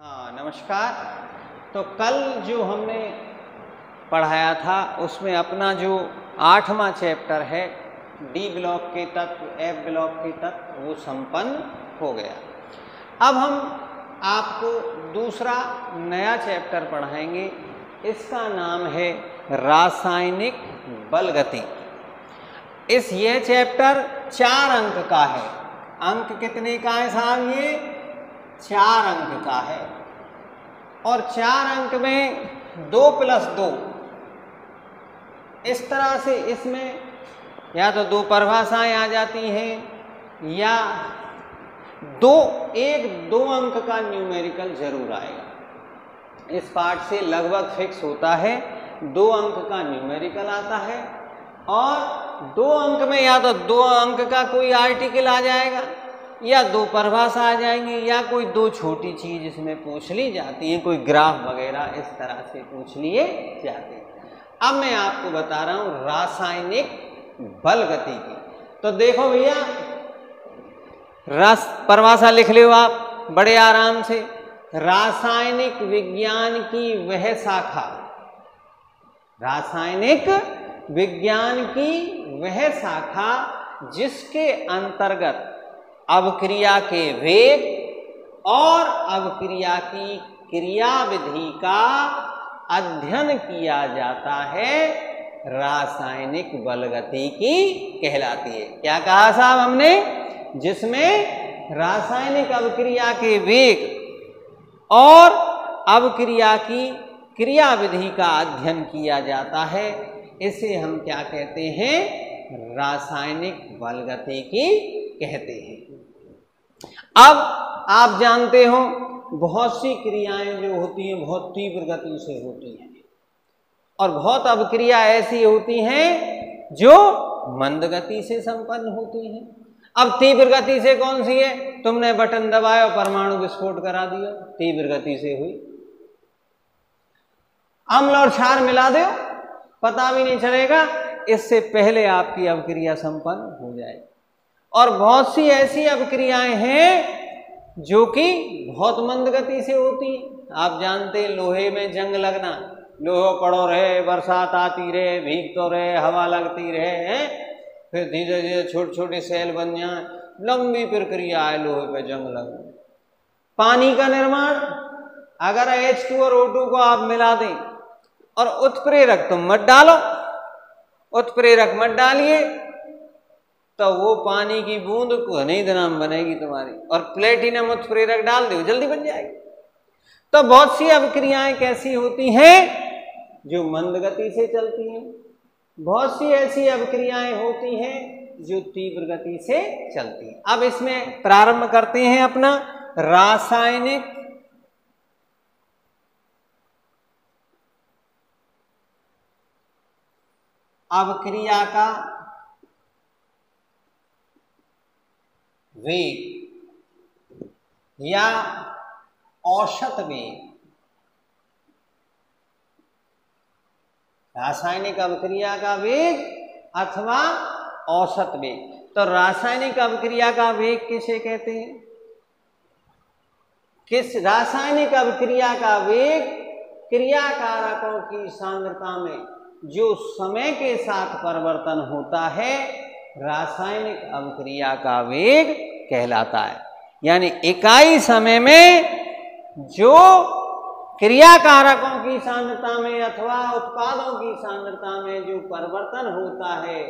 हाँ नमस्कार। तो कल जो हमने पढ़ाया था उसमें अपना जो 8वां चैप्टर है डी ब्लॉक के तत्व एफ ब्लॉक के तत्व वो संपन्न हो गया। अब हम आपको दूसरा नया चैप्टर पढ़ाएंगे। इसका नाम है रासायनिक बलगति। ये चैप्टर 4 अंक का है। अंक कितने का है साहब? ये 4 अंक का है और 4 अंक में 2+2 इस तरह से इसमें या तो 2 परिभाषाएं आ जाती हैं या 2 अंक का न्यूमेरिकल जरूर आएगा। इस पार्ट से लगभग फिक्स होता है 2 अंक का न्यूमेरिकल आता है और 2 अंक में या तो 2 अंक का कोई आर्टिकल आ जाएगा या 2 परिभाषा आ जाएंगे या कोई 2 छोटी चीज इसमें पूछ ली जाती है, कोई ग्राफ वगैरह इस तरह से पूछ लिए जाते हैं। अब मैं आपको बता रहा हूं रासायनिक बलगति की। तो देखो भैया, परिभाषा लिख लो आप बड़े आराम से। रासायनिक विज्ञान की वह शाखा, रासायनिक विज्ञान की वह शाखा जिसके अंतर्गत अवक्रिया के वेग और अवक्रिया की क्रियाविधि का अध्ययन किया जाता है, रासायनिक बलगति की कहलाती है। क्या कहा साहब हमने? जिसमें रासायनिक अवक्रिया के वेग और अवक्रिया की क्रियाविधि का अध्ययन किया जाता है, इसे हम क्या कहते हैं? रासायनिक बलगति की कहते हैं। अब आप जानते हो बहुत सी क्रियाएं जो होती हैं बहुत तीव्र गति से होती हैं और बहुत अवक्रिया ऐसी होती हैं जो मंद गति से संपन्न होती हैं। अब तीव्र गति से कौन सी है? तुमने बटन दबाया और परमाणु विस्फोट करा दिया, तीव्र गति से हुई। अम्ल और क्षार मिला दो, पता भी नहीं चलेगा, इससे पहले आपकी अवक्रिया संपन्न हो जाएगी। और बहुत सी ऐसी अवक्रियाएं हैं जो कि बहुत मंद गति से होती हैं। आप जानते हैं लोहे में जंग लगना, लोहा पड़ो रहे, बरसात आती रहे, भीगतो रहे, हवा लगती रहे, फिर धीरे धीरे छोटे छोटे सेल बन जाए, लंबी प्रक्रिया है लोहे पे जंग लगना। पानी का निर्माण, अगर H2 और O2 को आप मिला दें और उत्प्रेरक तुम मत डालो, उत्प्रेरक मत डालिए, तो वो पानी की बूंद घने दिनाम बनेगी तुम्हारी, और प्लेटिनम उत्प्रेरक डाल दो जल्दी बन जाएगी। तो बहुत सी अवक्रियाएं कैसी होती हैं? जो मंद गति से चलती हैं। बहुत सी ऐसी अवक्रियाएं होती हैं जो तीव्र गति से चलती हैं। अब इसमें प्रारंभ करते हैं अपना रासायनिक अवक्रिया का वेग या औसत वेग। रासायनिक अवक्रिया का वेग अथवा औसत वेग। तो रासायनिक अवक्रिया का वेग किसे कहते हैं? किस रासायनिक अवक्रिया का वेग क्रियाकारकों की सांद्रता में जो समय के साथ परिवर्तन होता है, रासायनिक अवक्रिया का वेग कहलाता है। यानी इकाई समय में जो क्रियाकारकों की सांद्रता में अथवा उत्पादों की सांद्रता में जो परिवर्तन होता है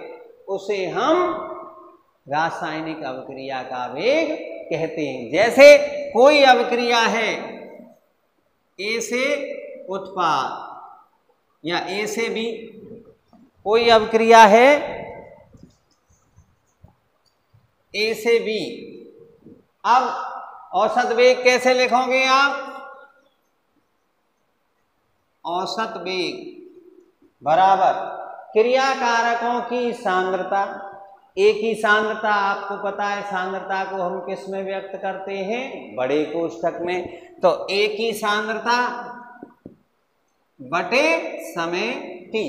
उसे हम रासायनिक अवक्रिया का वेग कहते हैं। जैसे कोई अवक्रिया है A से उत्पाद या A से B, कोई अवक्रिया है A से B। अब औसत वेग कैसे लिखोगे आप? औसत वेग बराबर क्रियाकारकों की सांद्रता। एक ही सांद्रता, आपको पता है सांद्रता को हम किस में व्यक्त करते हैं? बड़े कोष्ठक में। तो एक ही सांद्रता बटे समय t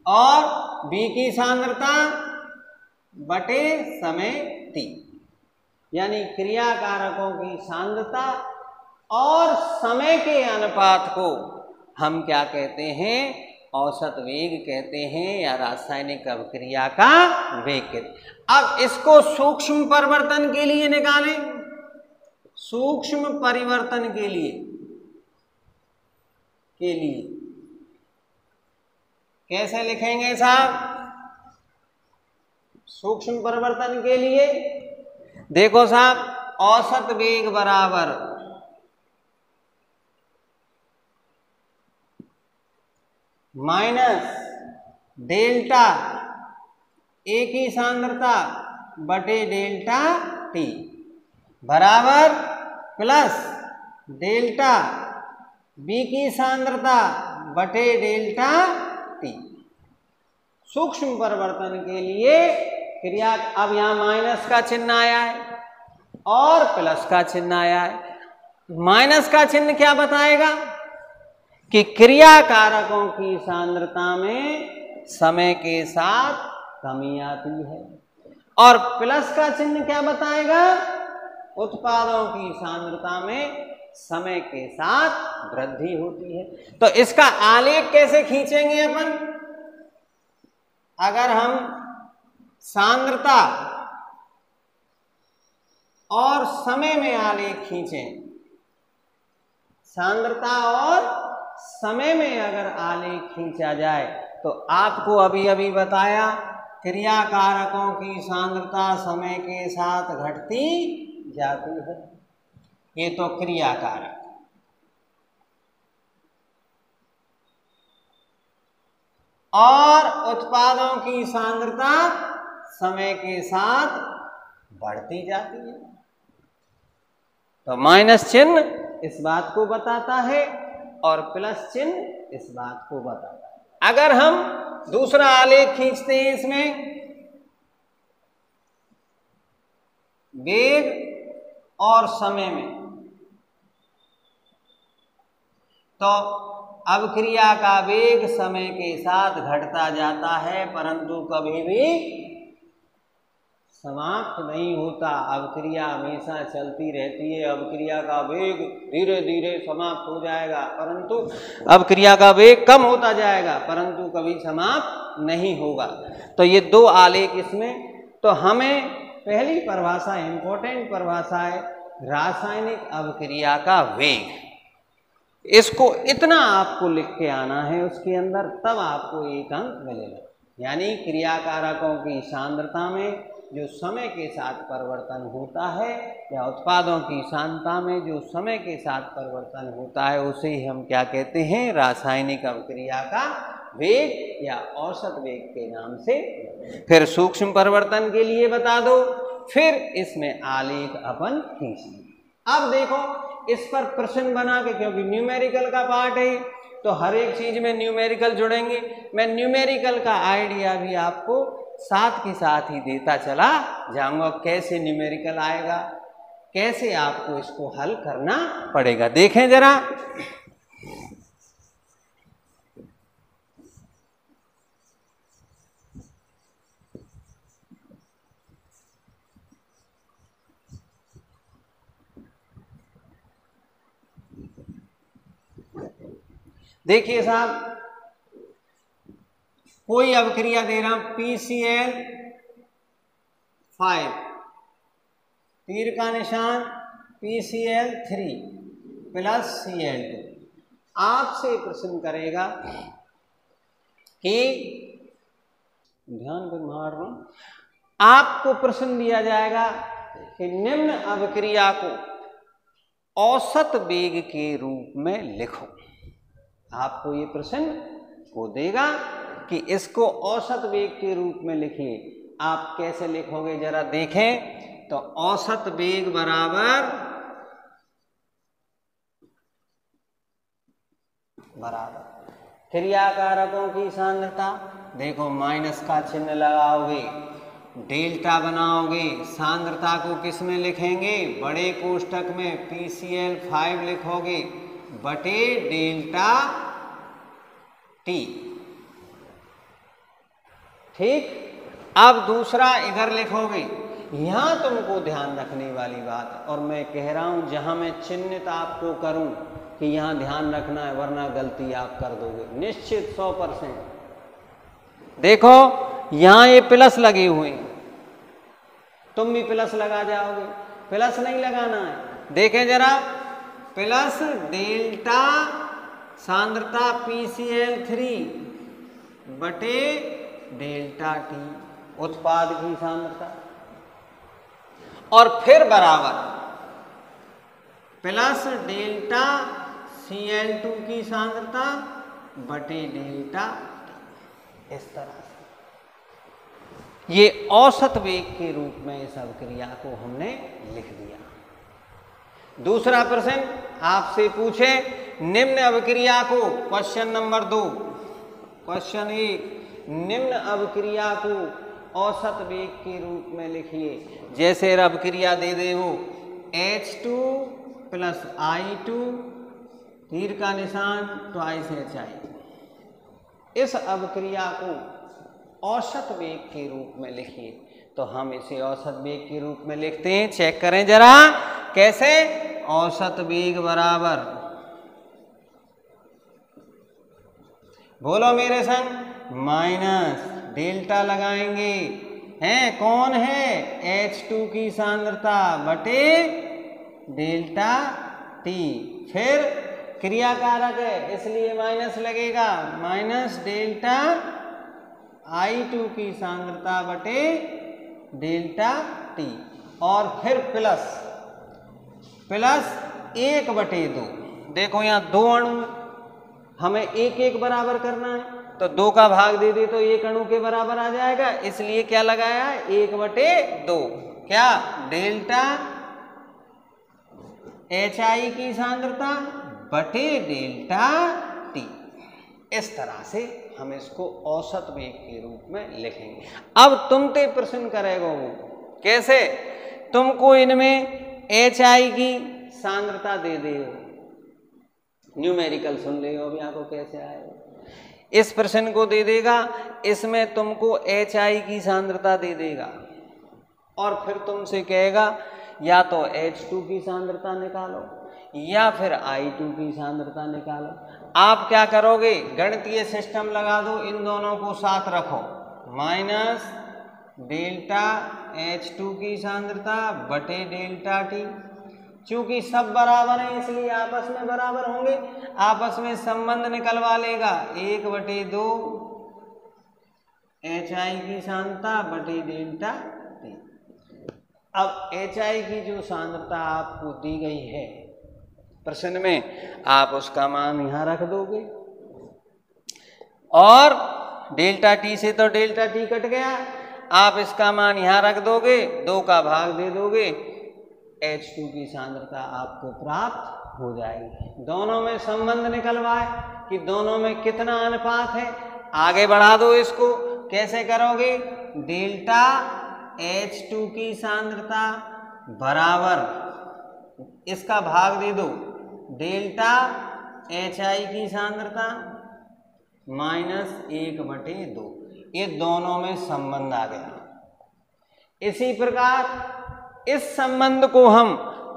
और B की सांद्रता बटे समय t। यानी क्रियाकारकों की सांद्रता और समय के अनुपात को हम क्या कहते हैं, औसत वेग कहते हैं या रासायनिक अभिक्रिया का वेग कहते हैं। अब इसको सूक्ष्म परिवर्तन के लिए निकालें, सूक्ष्म परिवर्तन के लिए कैसे लिखेंगे साहब? सूक्ष्म परिवर्तन के लिए देखो साहब, औसत वेग बराबर माइनस डेल्टा ए की सांद्रता बटे डेल्टा टी बराबर प्लस डेल्टा बी की सांद्रता बटे डेल्टा टी। सूक्ष्म परिवर्तन के लिए क्रिया, अब यहां माइनस का चिन्ह आया है और प्लस का चिन्ह आया है। माइनस का चिन्ह क्या बताएगा कि क्रिया कारकों की सांद्रता में समय के साथ कमी आती है, और प्लस का चिन्ह क्या बताएगा, उत्पादों की सांद्रता में समय के साथ वृद्धि होती है। तो इसका आलेख कैसे खींचेंगे अपन? अगर हम सांद्रता और समय में आलेख खींचें, सांद्रता और समय में अगर आलेख खींचा जाए तो आपको अभी अभी बताया क्रिया कारकों की सांद्रता समय के साथ घटती जाती है। ये तो क्रिया कारक, और उत्पादों की सांद्रता समय के साथ बढ़ती जाती है। तो माइनस चिन्ह इस बात को बताता है और प्लस चिन्ह इस बात को बताता है। अगर हम दूसरा आलेख खींचते हैं इसमें, वेग और समय में, तो अभिक्रिया का वेग समय के साथ घटता जाता है, परंतु कभी भी समाप्त नहीं होता। अभिक्रिया हमेशा चलती रहती है। अभिक्रिया का वेग धीरे धीरे समाप्त हो जाएगा, परंतु अभिक्रिया का वेग कम होता जाएगा, परंतु कभी समाप्त नहीं होगा। तो ये दो आलेख इसमें। तो हमें पहली परिभाषा, इंपॉर्टेंट परिभाषा है रासायनिक अभिक्रिया का वेग। इसको इतना आपको लिख के आना है उसके अंदर, तब आपको एक अंक मिलेगा। यानी क्रिया कारकों की सांद्रता में जो समय के साथ परिवर्तन होता है, या उत्पादों की सांद्रता में जो समय के साथ परिवर्तन होता है, उसे ही हम क्या कहते हैं, रासायनिक अभिक्रिया का वेग या औसत वेग के नाम से। फिर सूक्ष्म परिवर्तन के लिए बता दो, फिर इसमें आलेख अपन खींचिए। अब देखो इस पर प्रश्न बना के, क्योंकि न्यूमेरिकल का पार्ट है तो हर एक चीज में न्यूमेरिकल जुड़ेंगे। मैं न्यूमेरिकल का आइडिया भी आपको साथ के साथ ही देता चला जाऊंगा, कैसे न्यूमेरिकल आएगा, कैसे आपको इसको हल करना पड़ेगा। देखें जरा, देखिए साहब, कोई अभिक्रिया दे रहा हूं, PCl5, तीर का निशान PCl3 प्लस Cl2। आपसे प्रश्न करेगा कि, ध्यान पर मार रहा हूं, आपको प्रश्न दिया जाएगा कि निम्न अभिक्रिया को औसत वेग के रूप में लिखो। आपको ये प्रश्न को देगा कि इसको औसत वेग के रूप में लिखिए। आप कैसे लिखोगे जरा देखें। तो औसत वेग बराबर क्रिया कारकों की सांद्रता, देखो माइनस का चिन्ह लगाओगे, डेल्टा बनाओगे, सांद्रता को किस में लिखेंगे, बड़े कोष्ठक में PCl5 लिखोगे बटे डेल्टा टी। ठीक, अब दूसरा इधर लिखोगे, यहां तुमको ध्यान रखने वाली बात, और मैं कह रहा हूं जहां मैं चिन्हित आपको करूं कि यहां ध्यान रखना है, वरना गलती आप कर दोगे निश्चित 100%। देखो यहां ये प्लस लगे हुए हैं, तुम भी प्लस लगा जाओगे, प्लस नहीं लगाना है। देखें जरा, प्लस डेल्टा सांद्रता PCl3 बटे डेल्टा T उत्पाद की सांद्रता, और फिर बराबर प्लस डेल्टा Cl2 की सांद्रता बटे डेल्टा T। इस तरह से ये औसत वेग के रूप में इस अभिक्रिया को हमने लिख दिया। दूसरा प्रश्न आपसे पूछे, निम्न अभिक्रिया को, क्वेश्चन नंबर 2, क्वेश्चन 1, निम्न अभिक्रिया को औसत वेग के रूप में लिखिए। जैसे अभिक्रिया दे दे वो H2 प्लस I2 तीर का निशान ट्वाइस HI। इस अभिक्रिया को औसत वेग के रूप में लिखिए, तो हम इसे औसत वेग के रूप में लिखते हैं। चेक करें जरा कैसे। औसत वेग बराबर, बोलो मेरे संग, माइनस डेल्टा लगाएंगे, हैं कौन है, H2 की सांद्रता बटे डेल्टा T, फिर क्रिया कारक है इसलिए माइनस लगेगा, माइनस डेल्टा I2 की सांद्रता बटे डेल्टा T, और फिर प्लस 1/2। देखो यहाँ 2 अणु, हमें 1 बराबर करना है, तो 2 का भाग दे दे तो 1 अणु के बराबर आ जाएगा, इसलिए क्या लगाया, 1/2। क्या, डेल्टा HI की सांद्रता बटे डेल्टा T। इस तरह से हम इसको औसत वेग के रूप में लिखेंगे। अब तुमसे प्रश्न करेगा वो कैसे, तुमको इनमें HI की सांद्रता दे दे, न्यूमेरिकल सुन ले अभी आपको कैसे आएगा। इस प्रश्न को दे देगा, इसमें तुमको HI की सांद्रता दे देगा, और फिर तुमसे कहेगा या तो H2 की सांद्रता निकालो या फिर I2 की सांद्रता निकालो। आप क्या करोगे, गणितीय सिस्टम लगा दो, इन दोनों को साथ रखो, माइनस डेल्टा H2 की सांद्रता बटे डेल्टा T। चूंकि सब बराबर हैं इसलिए आपस में बराबर होंगे, आपस में संबंध निकलवा लेगा, 1/2 HI की सांद्रता बटे डेल्टा T। अब HI की जो सांद्रता आपको दी गई है प्रश्न में, आप उसका मान यहां रख दोगे, और डेल्टा T से तो डेल्टा T कट गया, आप इसका मान यहां रख दोगे, 2 का भाग दे दोगे, H2 की सांद्रता आपको प्राप्त हो जाएगी। दोनों में संबंध निकलवाए कि दोनों में कितना अनुपात है, आगे बढ़ा दो इसको। कैसे करोगे, डेल्टा H2 की सांद्रता बराबर, इसका भाग दे दो, डेल्टा HI की सांद्रता माइनस 1/2, ये दोनों में संबंध आ गया। इसी प्रकार इस संबंध को हम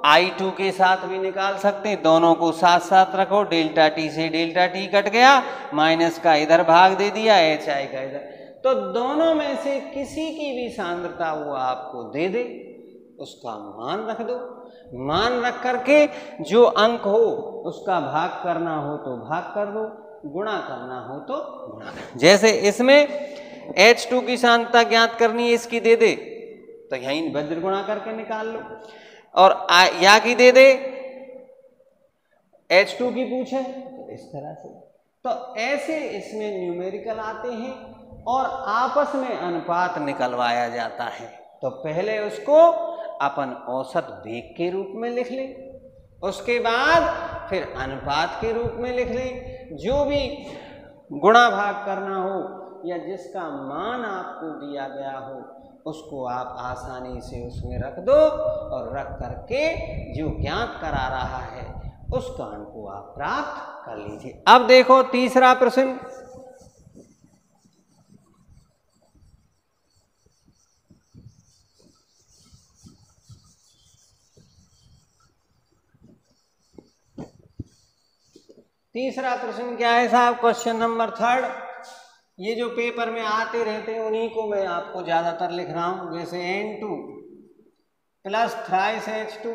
I2 के साथ भी निकाल सकते हैं, दोनों को साथ साथ रखो, डेल्टा T से डेल्टा T कट गया, माइनस का इधर भाग दे दिया, HI का इधर, तो दोनों में से किसी की भी सांद्रता वो आपको दे दे, उसका मान रख दो, मान रख करके जो अंक हो उसका भाग करना हो तो भाग कर दो, गुणा करना हो तो गुणा। जैसे इसमें H2 की सांद्रता ज्ञात करनी है, इसकी दे दे तो यहीं वज्र गुणा करके निकाल लो, और या की दे दे, H2 की पूछे तो इस तरह से। तो ऐसे इसमें न्यूमेरिकल आते हैं और आपस में अनुपात निकलवाया जाता है। तो पहले उसको अपन औसत वेग के रूप में लिख लें, उसके बाद फिर अनुपात के रूप में लिख लें। जो भी गुणा भाग करना हो या जिसका मान आपको दिया गया हो उसको आप आसानी से उसमें रख दो, और रख करके जो ज्ञात करा रहा है उस मान को आप प्राप्त कर लीजिए। अब देखो तीसरा प्रश्न, तीसरा प्रश्न क्या है साहब, क्वेश्चन नंबर 3। ये जो पेपर में आते रहते हैं उन्हीं को मैं आपको ज्यादातर लिख रहा हूं, जैसे N2 प्लस थ्राइस H2,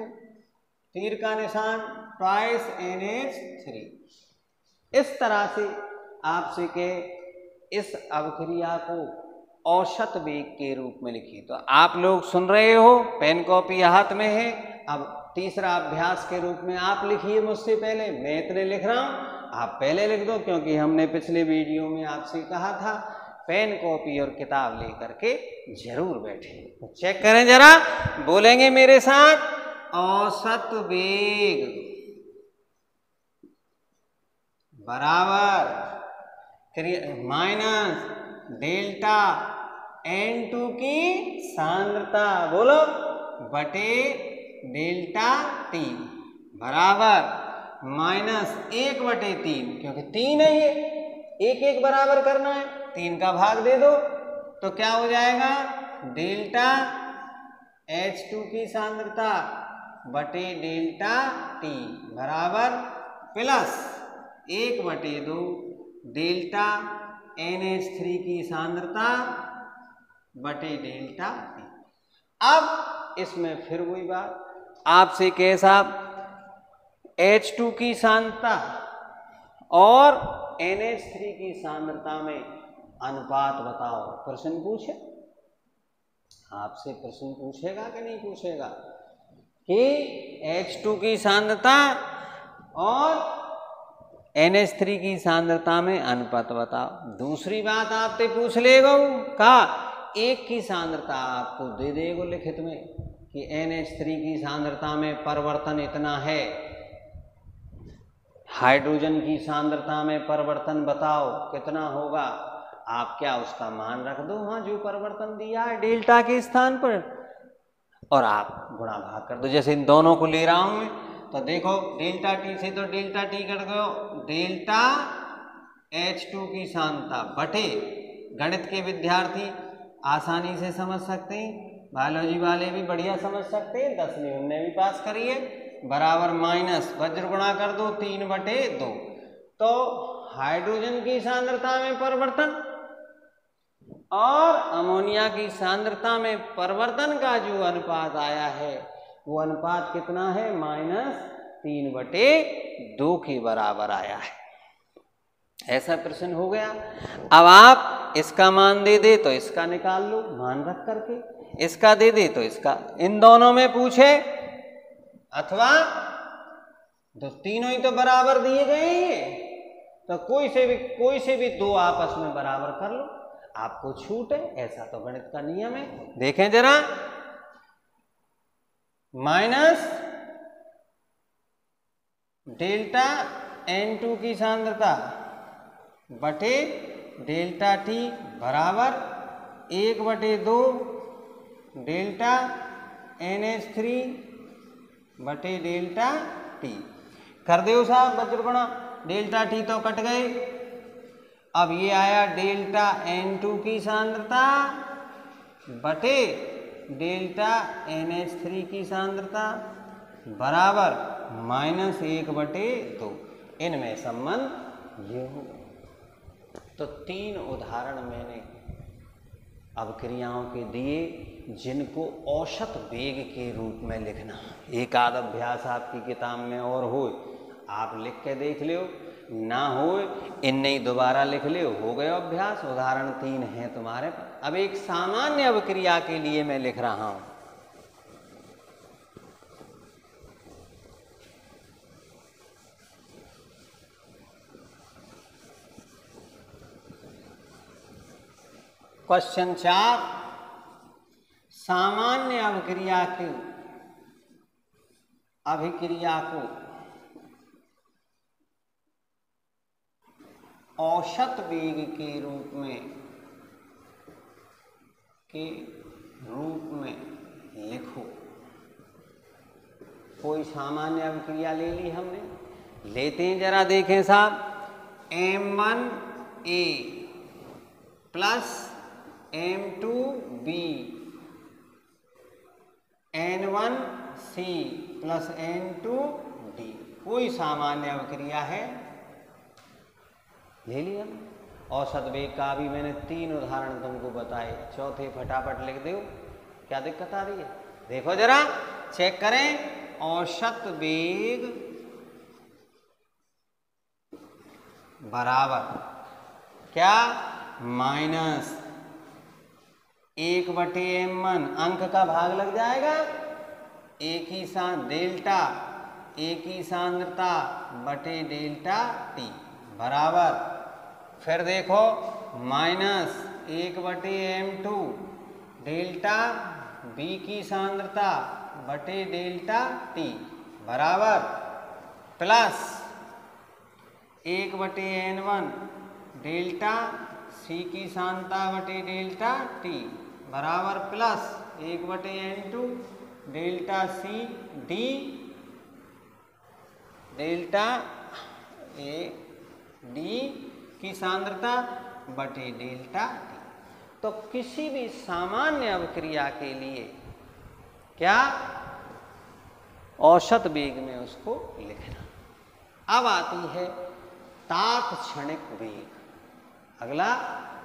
तीर का निशान ट्वाइस NH3। इस तरह से आपसे के इस अवक्रिया को औसत वेग के रूप में लिखिए। तो आप लोग सुन रहे हो, पेन कॉपी हाथ में है। अब तीसरा अभ्यास के रूप में आप लिखिए मुझसे पहले, मैं इतने लिख रहा हूं, आप पहले लिख दो, क्योंकि हमने पिछले वीडियो में आपसे कहा था पेन कॉपी और किताब लेकर के जरूर बैठे। तो चेक करें जरा, बोलेंगे मेरे साथ, औसत वेग बराबर माइनस डेल्टा N2 की सांद्रता, बोलो, बटे डेल्टा T बराबर माइनस 1/3, क्योंकि 3 है, ये एक एक बराबर करना है, 3 का भाग दे दो तो क्या हो जाएगा, डेल्टा H2 की सांद्रता बटे डेल्टा T बराबर प्लस 1/2 डेल्टा NH3 की सांद्रता बटे डेल्टा T। अब इसमें फिर वही बात आपसे कैसा, H2 की सांद्रता और NH3 की सांद्रता में अनुपात बताओ। प्रश्न पूछे, आपसे प्रश्न पूछेगा कि नहीं पूछेगा कि H2 की सांद्रता और NH3 की सांद्रता में अनुपात बताओ। दूसरी बात आपसे पूछ लेगा का, एक की सांद्रता आपको दे देगा लिखित में कि NH3 की सांद्रता में परिवर्तन इतना है, हाइड्रोजन की सांद्रता में परिवर्तन बताओ कितना होगा। आप क्या उसका मान रख दो वहां जो परिवर्तन दिया है डेल्टा के स्थान पर, और आप गुणा भाग कर दो। जैसे इन दोनों को ले रहा हूं मैं, तो देखो डेल्टा T से तो डेल्टा T कट गयो, डेल्टा H2 की सांद्रता बटे, गणित के विद्यार्थी आसानी से समझ सकते हैं, बायोलॉजी वाले भी बढ़िया समझ सकते हैं, 10वीं उनने भी पास करिए, बराबर माइनस वज्र गुणा कर दो 3/2। तो हाइड्रोजन की सांद्रता में परिवर्तन और अमोनिया की सांद्रता में परिवर्तन का जो अनुपात आया है वो अनुपात कितना है, -3/2 के बराबर आया है। ऐसा प्रश्न हो गया। अब आप इसका मान दे दे तो इसका निकाल लो मान रख करके, इसका दे दे तो इसका, इन दोनों में पूछे, अथवा तो तीनों ही तो बराबर दिए गए हैं, तो कोई से भी दो आपस में बराबर कर लो, आपको छूट है, ऐसा तो गणित का नियम है। देखें जरा, माइनस डेल्टा N2 की सांद्रता बटे डेल्टा T बराबर 1/2 डेल्टा NH3 बटे डेल्टा T। कर दो साहब वज्र गुणा, डेल्टा T तो कट गए। अब ये आया डेल्टा N2 की सांद्रता बटे डेल्टा NH3 की सांद्रता बराबर -1/2। इनमें संबंध ये हो। तो 3 उदाहरण मैंने अवक्रियाओं के दिए जिनको औसत वेग के रूप में लिखना। एक आध अभ्यास आपकी किताब में और हो, आप लिख के देख लो, ना हो इन्हें ही दोबारा लिख ले, हो गए अभ्यास। उदाहरण 3 है तुम्हारे पास। अब एक सामान्य अवक्रिया के लिए मैं लिख रहा हूं। क्वेश्चन 4, सामान्य अभिक्रिया को औसत वेग के रूप में लिखो। कोई सामान्य अभिक्रिया ले ली हमने, लेते हैं जरा, देखें साहब, M1A plus M2B N1C plus N2D कोई सामान्य अभिक्रिया है, ले लिया। औसत वेग का भी मैंने 3 उदाहरण तुमको बताए, चौथे फटाफट लिख दो। क्या दिक्कत आ रही है? देखो जरा, चेक करें। औसत वेग बराबर क्या? माइनस 1/m1, अंक का भाग लग जाएगा, एक ही डेल्टा, एक ही सांद्रता बटे डेल्टा टी बराबर, फिर देखो माइनस 1/m2 डेल्टा बी की सांद्रता बटे डेल्टा टी बराबर, प्लस 1/n1 डेल्टा सी की सांद्रता बटे डेल्टा टी बराबर, plus 1/n2 delta C D delta A D की सांद्रता बटे डेल्टा टी। तो किसी भी सामान्य अभिक्रिया के लिए क्या? औसत वेग में उसको लिखना। अब आती है तात्क्षणिक वेग। अगला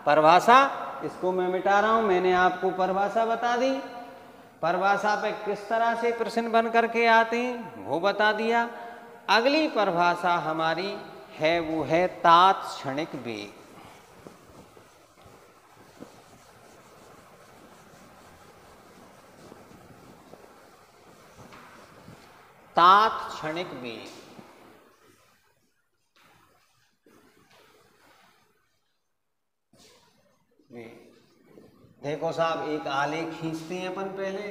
परिभाषा, इसको मैं मिटा रहा हूं, मैंने आपको परिभाषा बता दी। परिभाषा पे किस तरह से प्रश्न बन करके आते हैं वो बता दिया। अगली परिभाषा हमारी है वो है तात्क्षणिक वेग। तात्क्षणिक वेग देखो साहब, एक आलेख खींचते हैं अपन पहले।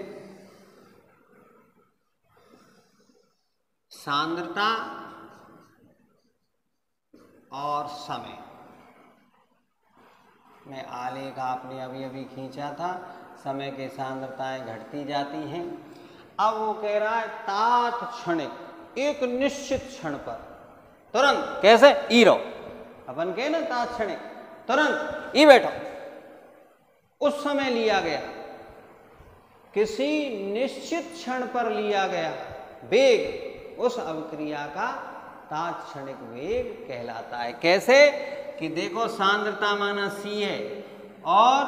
सांद्रता और समय में आलेख आपने अभी अभी खींचा था। समय के सांद्रताएं घटती जाती हैं। अब वो कह रहा है तात्क्षणिक, एक निश्चित क्षण पर तुरंत, कैसे? ई रहो, अपन कहे ना तात्क्षणिक, तुरंत ई बैठो, उस समय लिया गया, किसी निश्चित क्षण पर लिया गया वेग, उस अभिक्रिया का तात्क्षणिक वेग कहलाता है। कैसे? कि देखो सांद्रता माना सी है और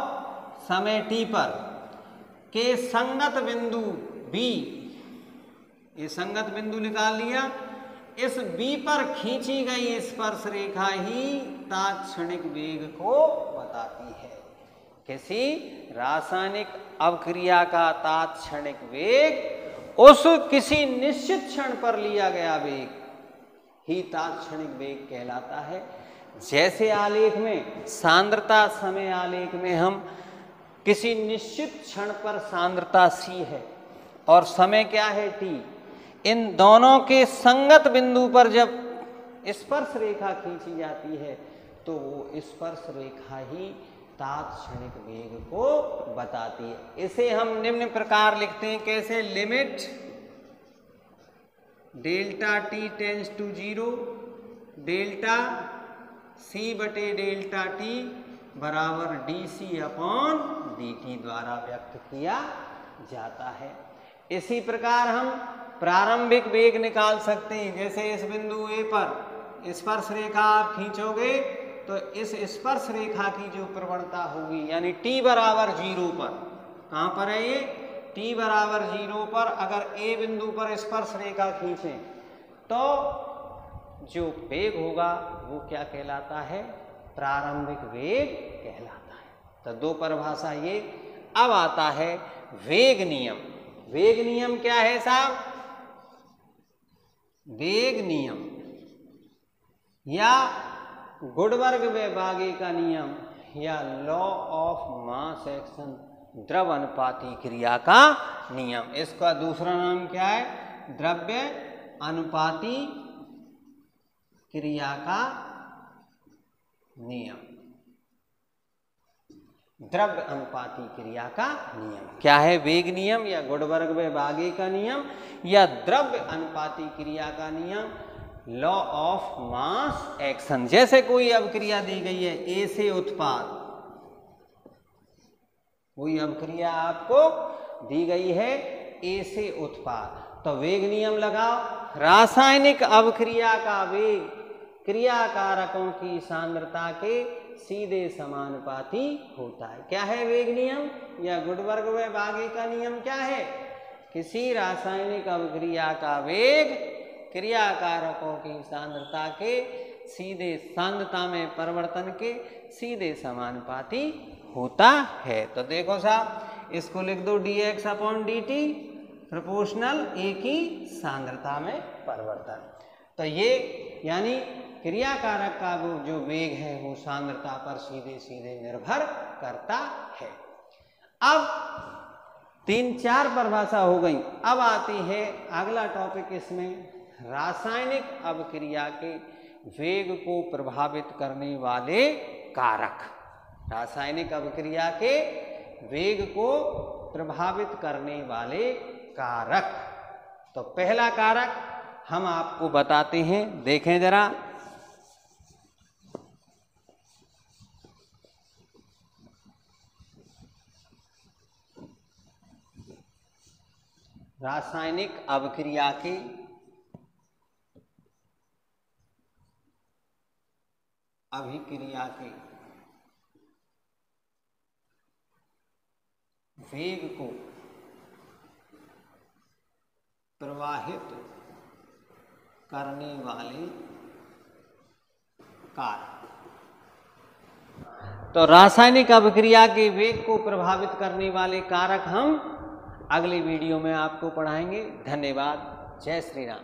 समय टी पर के संगत बिंदु बी, ये संगत बिंदु निकाल लिया, इस बी पर खींची गई स्पर्श रेखा ही तात्क्षणिक वेग को बताती है। किसी रासायनिक अभिक्रिया का तात्क्षणिक वेग उस किसी निश्चित क्षण पर लिया गया वेग ही तात्क्षणिक वेग कहलाता है। जैसे आलेख में सांद्रता समय आलेख में हम किसी निश्चित क्षण पर सांद्रता सी है और समय क्या है टी, इन दोनों के संगत बिंदु पर जब स्पर्श रेखा खींची जाती है तो वो स्पर्श रेखा ही तात्क्षणिक वेग को बताती है। इसे हम निम्न प्रकार लिखते हैं, कैसे? Limit delta T tends to 0 delta C बटे डेल्टा टी बराबर D C upon D T द्वारा व्यक्त किया जाता है। इसी प्रकार हम प्रारंभिक वेग निकाल सकते हैं। जैसे इस बिंदु ए पर स्पर्श रेखा आप खींचोगे तो इस स्पर्श रेखा की जो प्रवणता होगी, यानी t बराबर 0 पर, कहाँ पर है ये? t बराबर 0 पर अगर a बिंदु पर स्पर्श रेखा खींचें तो जो वेग होगा वो क्या कहलाता है? प्रारंभिक वेग कहलाता है। तो दो परिभाषा ये। अब आता है वेग नियम। वेग नियम क्या है साहब? वेग नियम या गुडवर्ग वैभागी का नियम या लॉ ऑफ मास एक्शन, द्रव अनुपाती क्रिया का नियम। इसका दूसरा नाम क्या है? द्रव्य अनुपाती क्रिया का नियम। द्रव्य अनुपाती क्रिया का नियम क्या है? वेग नियम या गुडवर्ग वैभागी का नियम या द्रव्य अनुपाती क्रिया का नियम, लॉ ऑफ मास एक्शन। जैसे कोई अभिक्रिया दी गई है ए से उत्पाद, कोई अभिक्रिया आपको दी गई है ए से उत्पाद, तो वेग नियम लगाओ। रासायनिक अभिक्रिया का वेग क्रियाकारकों की सांद्रता के सीधे समानुपाती होता है। क्या है वेग नियम या गुडवर्ग व बागे का नियम क्या है? किसी रासायनिक अभिक्रिया का वेग क्रियाकारकों की सांद्रता के सीधे सांद्रता में परिवर्तन के सीधे समानुपाती होता है। तो देखो साहब, इसको लिख दो dx/dt प्रोपोर्शनल ए की सांद्रता में परिवर्तन। तो ये यानी क्रियाकारक का वो जो वेग है वो सांद्रता पर सीधे सीधे निर्भर करता है। अब 3-4 परिभाषा हो गई। अब आती है अगला टॉपिक, इसमें रासायनिक अभिक्रिया के वेग को प्रभावित करने वाले कारक। रासायनिक अभिक्रिया के वेग को प्रभावित करने वाले कारक। तो पहला कारक हम आपको बताते हैं, देखें जरा। रासायनिक अभिक्रिया के वेग को प्रवाहित करने वाले कारक। तो रासायनिक अभिक्रिया के वेग को प्रभावित करने वाले कारक हम अगली वीडियो में आपको पढ़ाएंगे। धन्यवाद। जय श्री राम।